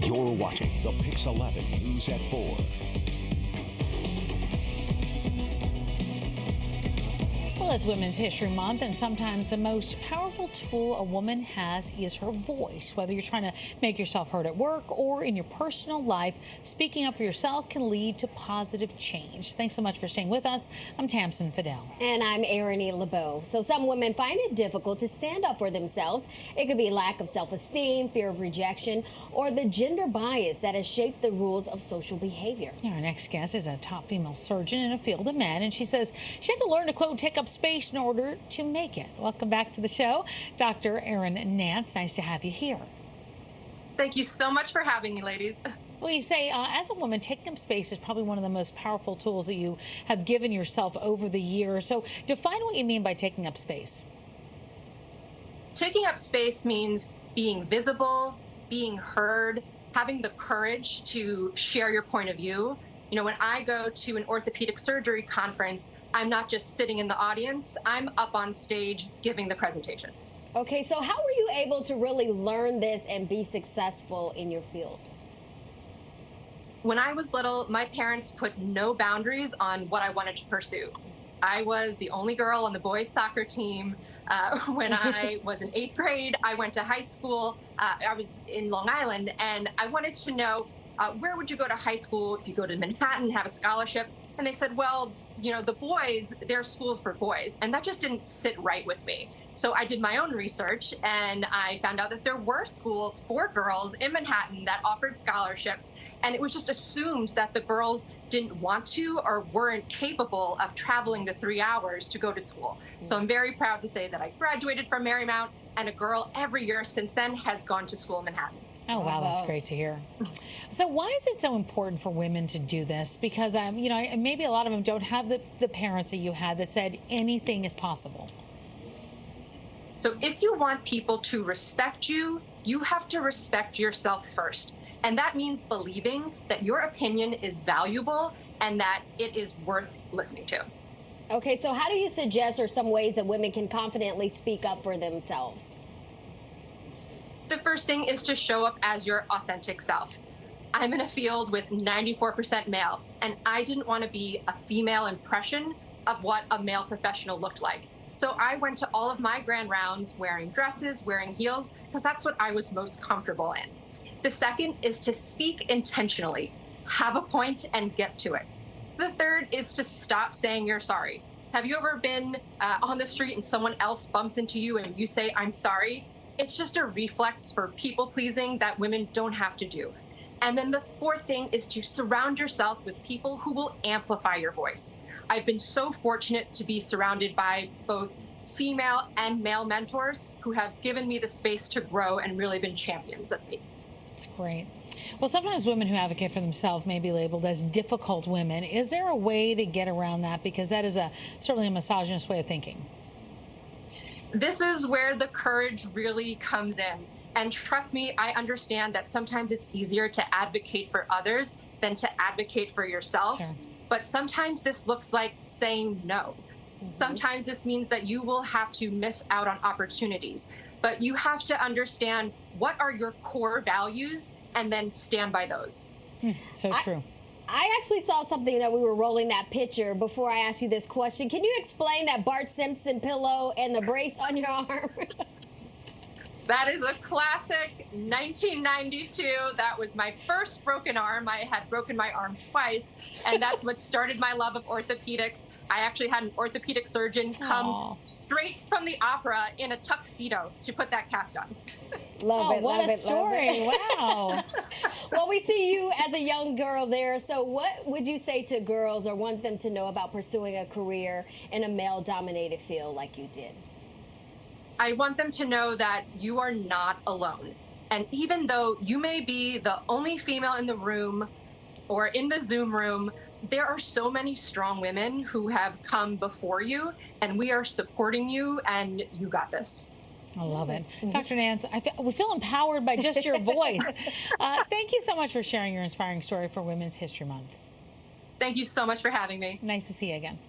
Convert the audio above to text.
You're watching the PIX 11 News at 4. Well, it's Women's History Month, and sometimes the most powerful tool a woman has is her voice. Whether you're trying to make yourself heard at work or in your personal life, speaking up for yourself can lead to positive change. Thanks so much for staying with us. I'm Tamsin Fidel. And I'm Erin Nance. So some women find it difficult to stand up for themselves. It could be lack of self-esteem, fear of rejection, or the gender bias that has shaped the rules of social behavior. Our next guest is a top female surgeon in a field of men, and she says she had to learn to, quote, take up space in order to make it. Welcome back to the show, Dr. Erin Nance. Nice to have you here. Thank you so much for having me, ladies. Well, you say, as a woman, taking up space is probably one of the most powerful tools that you have given yourself over the years. So define what you mean by taking up space. Taking up space means being visible, being heard, having the courage to share your point of view. You know, when I go to an orthopedic surgery conference, I'm not just sitting in the audience, I'm up on stage giving the presentation. Okay, so how were you able to really learn this and be successful in your field? When I was little, my parents put no boundaries on what I wanted to pursue. I was the only girl on the boys' soccer team. When I was in 8th grade, I went to high school. I was in Long Island, and I wanted to know, where would you go to high school if you go to Manhattan, have a scholarship? And they said, well, you know, the boys, they're schools for boys. And that just didn't sit right with me. So I did my own research, and I found out that there were schools for girls in Manhattan that offered scholarships. And it was just assumed that the girls didn't want to or weren't capable of traveling the 3 hours to go to school. So I'm very proud to say that I graduated from Marymount, and a girl every year since then has gone to school in Manhattan. Oh, wow, that's great to hear. So why is it so important for women to do this? Because, you know, maybe a lot of them don't have the parents that you had that said anything is possible. So if you want people to respect you, you have to respect yourself first. And that means believing that your opinion is valuable and that it is worth listening to. Okay, so how do you suggest or some ways that women can confidently speak up for themselves? The first thing is to show up as your authentic self. I'm in a field with 94% male, and I didn't want to be a female impression of what a male professional looked like. So I went to all of my grand rounds wearing dresses, wearing heels, because that's what I was most comfortable in. The second is to speak intentionally, have a point and get to it. The third is to stop saying you're sorry. Have you ever been on the street and someone else bumps into you and you say, I'm sorry? It's just a reflex for people pleasing that women don't have to do. And then the fourth thing is to surround yourself with people who will amplify your voice. I've been so fortunate to be surrounded by both female and male mentors who have given me the space to grow and really been champions of me. That's great. Well, sometimes women who advocate for themselves may be labeled as difficult women. Is there a way to get around that? Because that is certainly a misogynist way of thinking. This is where the courage really comes in. And trust me, I understand that sometimes it's easier to advocate for others than to advocate for yourself. Sure. But sometimes this looks like saying no. Sometimes this means that you will have to miss out on opportunities. But you have to understand what are your core values and then stand by those. So true. I actually saw something that we were rolling that picture before I asked you this question. Can you explain that Bart Simpson pillow and the brace on your arm? That is a classic 1992. That was my first broken arm. I had broken my arm twice, and that's what started my love of orthopedics. I actually had an orthopedic surgeon come straight from the opera in a tuxedo to put that cast on. Love it. What love a it, story. love it. Wow. Well, we see you as a young girl there. So what would you say to girls or want them to know about pursuing a career in a male-dominated field like you did? I want them to know that you are not alone. And even though you may be the only female in the room or in the Zoom room, there are so many strong women who have come before you, and we are supporting you, and you got this. I love it. Dr. Nance, we feel empowered by just your voice. Thank you so much for sharing your inspiring story for Women's History Month. Thank you so much for having me. Nice to see you again.